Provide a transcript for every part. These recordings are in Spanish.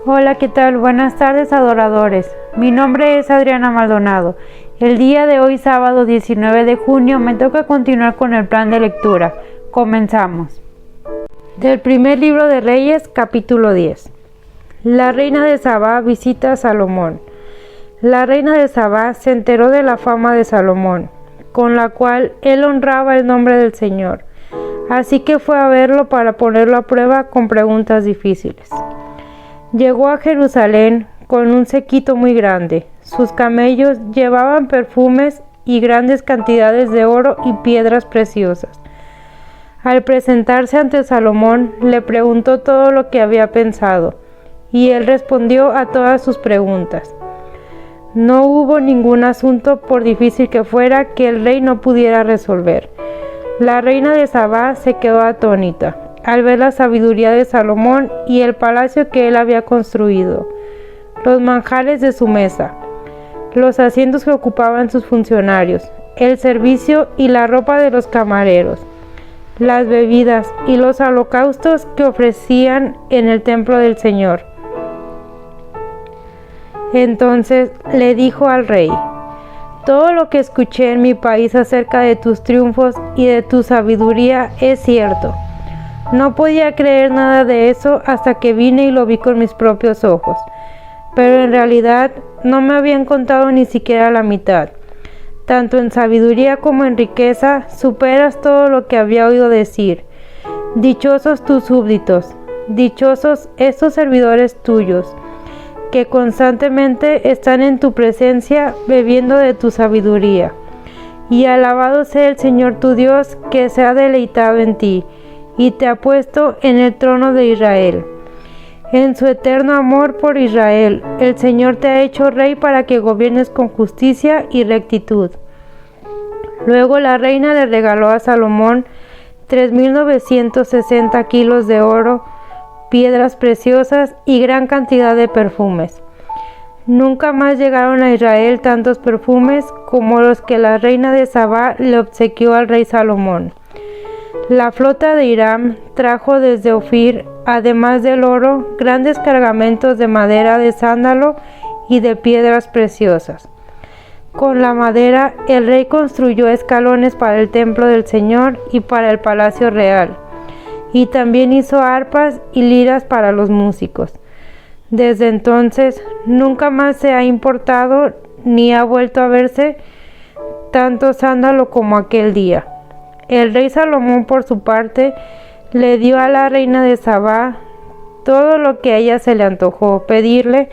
Hola, ¿qué tal? Buenas tardes, adoradores. Mi nombre es Adriana Maldonado. El día de hoy, sábado 19 de junio, me toca continuar con el plan de lectura. Comenzamos. Del primer libro de Reyes, capítulo 10. La reina de Sabá visita a Salomón. La reina de Sabá se enteró de la fama de Salomón, con la cual él honraba el nombre del Señor. Así que fue a verlo para ponerlo a prueba con preguntas difíciles. Llegó a Jerusalén con un séquito muy grande. Sus camellos llevaban perfumes y grandes cantidades de oro y piedras preciosas. Al presentarse ante Salomón, le preguntó todo lo que había pensado, y él respondió a todas sus preguntas. No hubo ningún asunto, por difícil que fuera, que el rey no pudiera resolver. La reina de Sabá se quedó atónita al ver la sabiduría de Salomón y el palacio que él había construido, los manjares de su mesa, los asientos que ocupaban sus funcionarios, el servicio y la ropa de los camareros, las bebidas y los holocaustos que ofrecían en el templo del Señor. Entonces le dijo al rey: todo lo que escuché en mi país acerca de tus triunfos y de tu sabiduría es cierto. No podía creer nada de eso hasta que vine y lo vi con mis propios ojos. Pero en realidad no me habían contado ni siquiera la mitad. Tanto en sabiduría como en riqueza superas todo lo que había oído decir. Dichosos tus súbditos, dichosos estos servidores tuyos, que constantemente están en tu presencia bebiendo de tu sabiduría. Y alabado sea el Señor tu Dios, que se ha deleitado en ti y te ha puesto en el trono de Israel. En su eterno amor por Israel, el Señor te ha hecho rey para que gobiernes con justicia y rectitud. Luego la reina le regaló a Salomón 3,960 kilos de oro, piedras preciosas y gran cantidad de perfumes. Nunca más llegaron a Israel tantos perfumes como los que la reina de Sabá le obsequió al rey Salomón. La flota de Hiram trajo desde Ofir, además del oro, grandes cargamentos de madera de sándalo y de piedras preciosas. Con la madera, el rey construyó escalones para el templo del Señor y para el palacio real, y también hizo arpas y liras para los músicos. Desde entonces, nunca más se ha importado ni ha vuelto a verse tanto sándalo como aquel día. El rey Salomón, por su parte, le dio a la reina de Sabá todo lo que a ella se le antojó pedirle,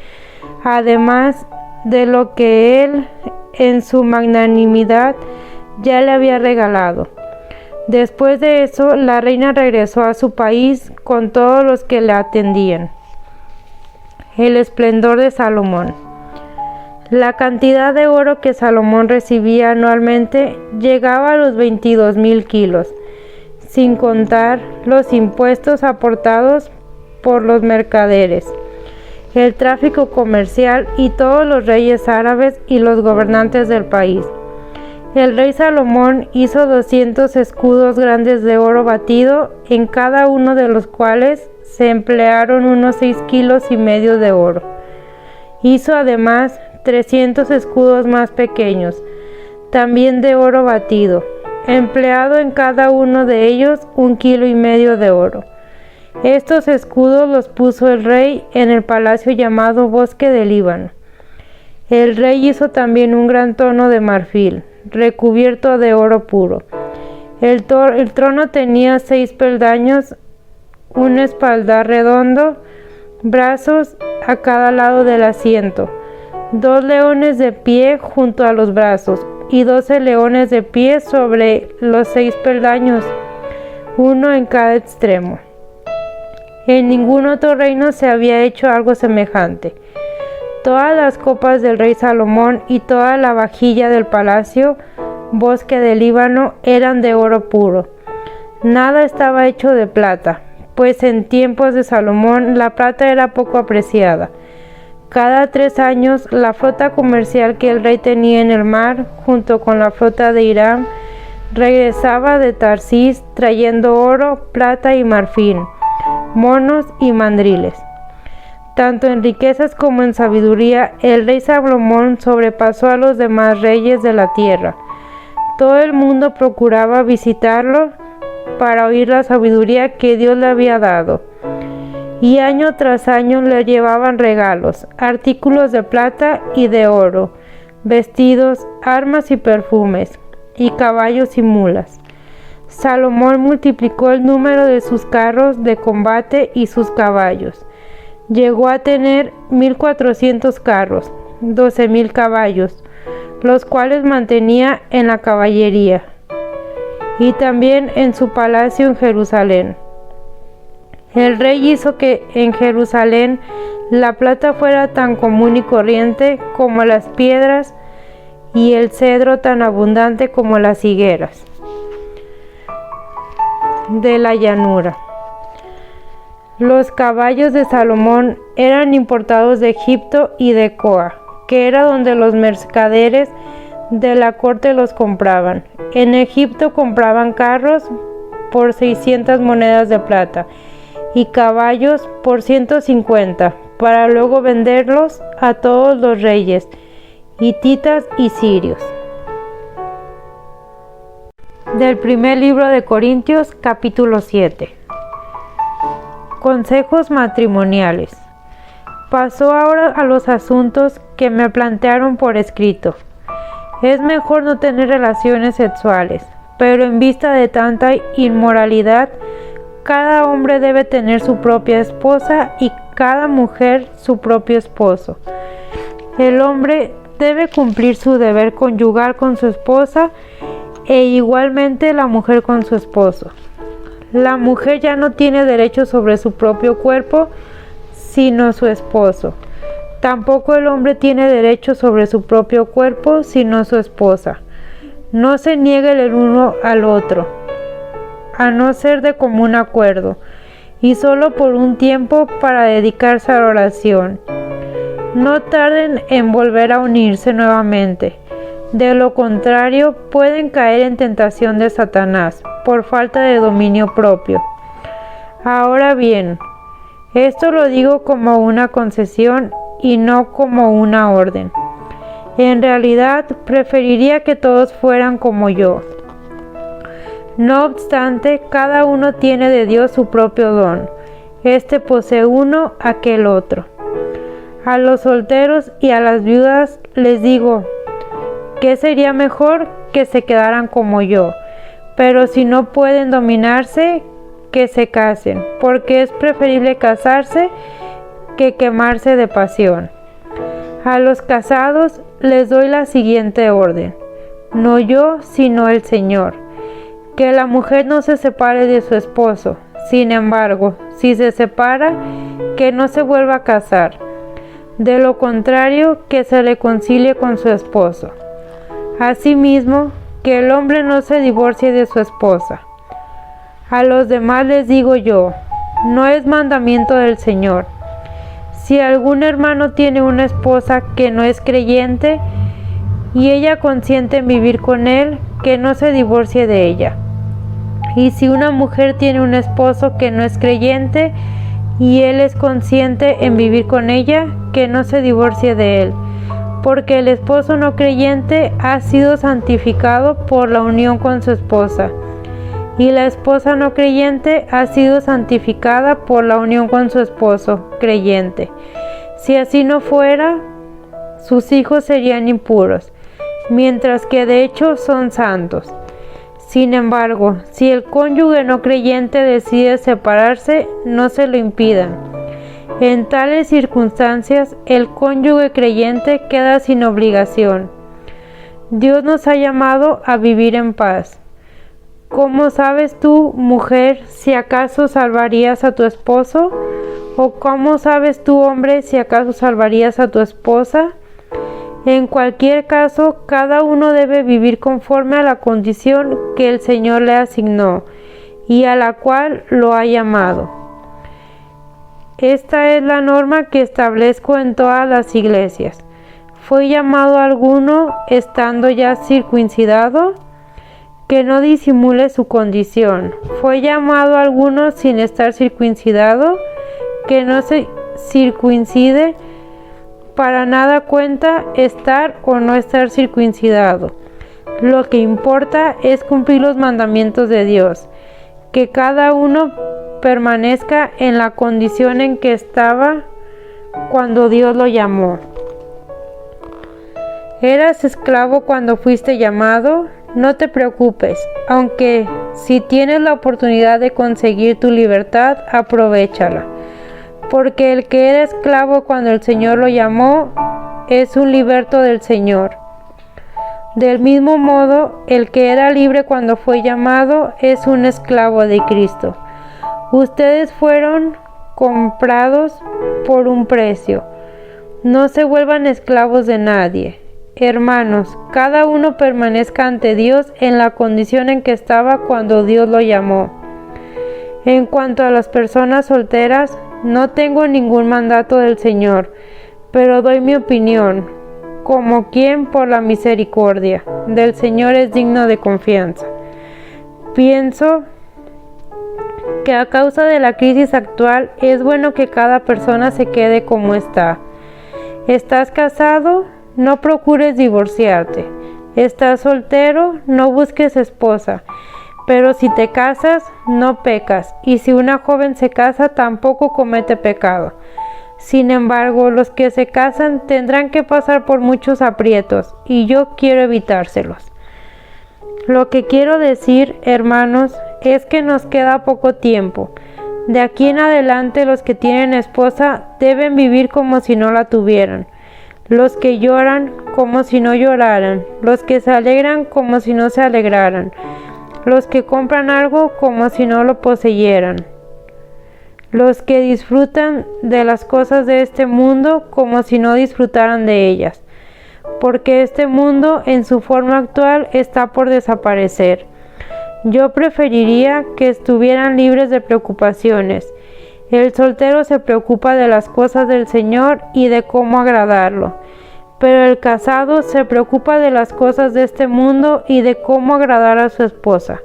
además de lo que él, en su magnanimidad, ya le había regalado. Después de eso, la reina regresó a su país con todos los que la atendían. El esplendor de Salomón. La cantidad de oro que Salomón recibía anualmente llegaba a los 22,000 kilos, sin contar los impuestos aportados por los mercaderes, el tráfico comercial y todos los reyes árabes y los gobernantes del país. El rey Salomón hizo 200 escudos grandes de oro batido, en cada uno de los cuales se emplearon unos 6,5 kilos de oro. Hizo además 300 escudos más pequeños, también de oro batido, empleado en cada uno de ellos 1,5 kilos de oro. Estos escudos los puso el rey en el palacio llamado Bosque del Líbano. El rey hizo también un gran trono de marfil, recubierto de oro puro. El trono tenía 6 peldaños, un espaldar redondo, brazos a cada lado del asiento, 2 leones de pie junto a los brazos y 12 leones de pie sobre los 6 peldaños, uno en cada extremo. En ningún otro reino se había hecho algo semejante. Todas las copas del rey Salomón y toda la vajilla del palacio Bosque del Líbano eran de oro puro. Nada estaba hecho de plata, pues en tiempos de Salomón la plata era poco apreciada. Cada 3 años, la flota comercial que el rey tenía en el mar, junto con la flota de Hiram, regresaba de Tarsis trayendo oro, plata y marfil, monos y mandriles. Tanto en riquezas como en sabiduría, el rey Salomón sobrepasó a los demás reyes de la tierra. Todo el mundo procuraba visitarlo para oír la sabiduría que Dios le había dado. Y año tras año le llevaban regalos, artículos de plata y de oro, vestidos, armas y perfumes, y caballos y mulas. Salomón multiplicó el número de sus carros de combate y sus caballos. Llegó a tener 1,400 carros, 12,000 caballos, los cuales mantenía en la caballería, y también en su palacio en Jerusalén. El rey hizo que en Jerusalén la plata fuera tan común y corriente como las piedras, y el cedro tan abundante como las higueras de la llanura. Los caballos de Salomón eran importados de Egipto y de Coa, que era donde los mercaderes de la corte los compraban. En Egipto compraban carros por 600 monedas de plata y caballos por 150, para luego venderlos a todos los reyes, hititas y sirios. Del primer libro de Corintios, capítulo 7. Consejos matrimoniales. Paso ahora a los asuntos que me plantearon por escrito. Es mejor no tener relaciones sexuales, pero en vista de tanta inmoralidad, cada hombre debe tener su propia esposa y cada mujer su propio esposo. El hombre debe cumplir su deber conyugal con su esposa e igualmente la mujer con su esposo. La mujer ya no tiene derecho sobre su propio cuerpo, sino su esposo. Tampoco el hombre tiene derecho sobre su propio cuerpo, sino su esposa. No se niegue el uno al otro, a no ser de común acuerdo, y solo por un tiempo para dedicarse a la oración. No tarden en volver a unirse nuevamente. De lo contrario, pueden caer en tentación de Satanás, por falta de dominio propio. Ahora bien, esto lo digo como una concesión y no como una orden. En realidad, preferiría que todos fueran como yo. No obstante, cada uno tiene de Dios su propio don. Este posee uno, aquel otro. A los solteros y a las viudas les digo que sería mejor que se quedaran como yo, pero si no pueden dominarse, que se casen, porque es preferible casarse que quemarse de pasión. A los casados les doy la siguiente orden, no yo, sino el Señor, que la mujer no se separe de su esposo. Sin embargo, si se separa, que no se vuelva a casar. De lo contrario, que se reconcilie con su esposo. Asimismo, que el hombre no se divorcie de su esposa. A los demás les digo yo, no es mandamiento del Señor. Si algún hermano tiene una esposa que no es creyente y ella consiente en vivir con él, que no se divorcie de ella. Y si una mujer tiene un esposo que no es creyente y él es consciente en vivir con ella, que no se divorcie de él, porque el esposo no creyente ha sido santificado por la unión con su esposa, y la esposa no creyente ha sido santificada por la unión con su esposo creyente. Si así no fuera, sus hijos serían impuros, mientras que de hecho son santos. Sin embargo, si el cónyuge no creyente decide separarse, no se lo impidan. En tales circunstancias, el cónyuge creyente queda sin obligación. Dios nos ha llamado a vivir en paz. ¿Cómo sabes tú, mujer, si acaso salvarías a tu esposo? ¿O cómo sabes tú, hombre, si acaso salvarías a tu esposa? En cualquier caso, cada uno debe vivir conforme a la condición que el Señor le asignó y a la cual lo ha llamado. Esta es la norma que establezco en todas las iglesias. ¿Fue llamado alguno estando ya circuncidado? Que no disimule su condición. ¿Fue llamado alguno sin estar circuncidado? Que no se circuncide, para nada cuenta estar o no estar circuncidado. Lo que importa es cumplir los mandamientos de Dios, que cada uno permanezca en la condición en que estaba cuando Dios lo llamó. ¿Eras esclavo cuando fuiste llamado? No te preocupes, aunque si tienes la oportunidad de conseguir tu libertad, aprovéchala. Porque el que era esclavo cuando el Señor lo llamó, es un liberto del Señor. Del mismo modo, el que era libre cuando fue llamado, es un esclavo de Cristo. Ustedes fueron comprados por un precio. No se vuelvan esclavos de nadie. Hermanos, cada uno permanezca ante Dios en la condición en que estaba cuando Dios lo llamó. En cuanto a las personas solteras, no tengo ningún mandato del Señor, pero doy mi opinión, como quien por la misericordia del Señor es digno de confianza. Pienso que a causa de la crisis actual es bueno que cada persona se quede como está. ¿Estás casado? No procures divorciarte. ¿Estás soltero? No busques esposa. Pero si te casas, no pecas, y si una joven se casa, tampoco comete pecado. Sin embargo, los que se casan tendrán que pasar por muchos aprietos, y yo quiero evitárselos. Lo que quiero decir, hermanos, es que nos queda poco tiempo. De aquí en adelante, los que tienen esposa deben vivir como si no la tuvieran. Los que lloran como si no lloraran. Los que se alegran como si no se alegraran. Los que compran algo como si no lo poseyeran. Los que disfrutan de las cosas de este mundo como si no disfrutaran de ellas. Porque este mundo en su forma actual está por desaparecer. Yo preferiría que estuvieran libres de preocupaciones. El soltero se preocupa de las cosas del Señor y de cómo agradarlo, pero el casado se preocupa de las cosas de este mundo y de cómo agradar a su esposa.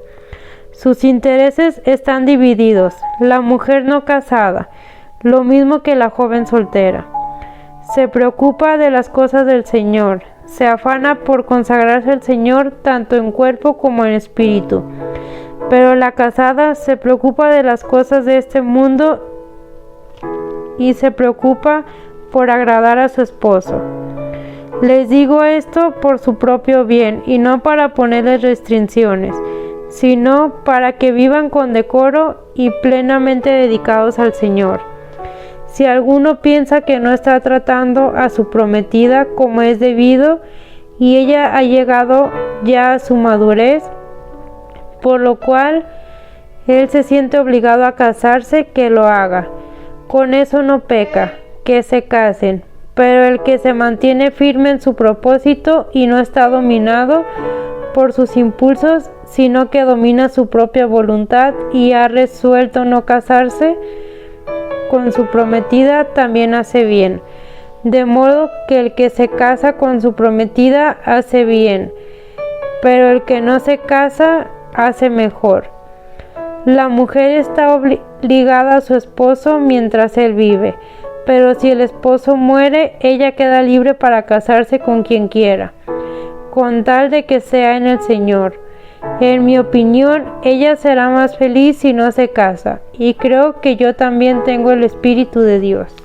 Sus intereses están divididos. La mujer no casada, lo mismo que la joven soltera, se preocupa de las cosas del Señor, se afana por consagrarse al Señor tanto en cuerpo como en espíritu. Pero la casada se preocupa de las cosas de este mundo y se preocupa por agradar a su esposo. Les digo esto por su propio bien y no para ponerles restricciones, sino para que vivan con decoro y plenamente dedicados al Señor. Si alguno piensa que no está tratando a su prometida como es debido y ella ha llegado ya a su madurez, por lo cual él se siente obligado a casarse, que lo haga. Con eso no peca, que se casen. Pero el que se mantiene firme en su propósito y no está dominado por sus impulsos, sino que domina su propia voluntad y ha resuelto no casarse con su prometida, también hace bien. De modo que el que se casa con su prometida hace bien, pero el que no se casa hace mejor. La mujer está ligada a su esposo mientras él vive, pero si el esposo muere, ella queda libre para casarse con quien quiera, con tal de que sea en el Señor. En mi opinión, ella será más feliz si no se casa, y creo que yo también tengo el Espíritu de Dios.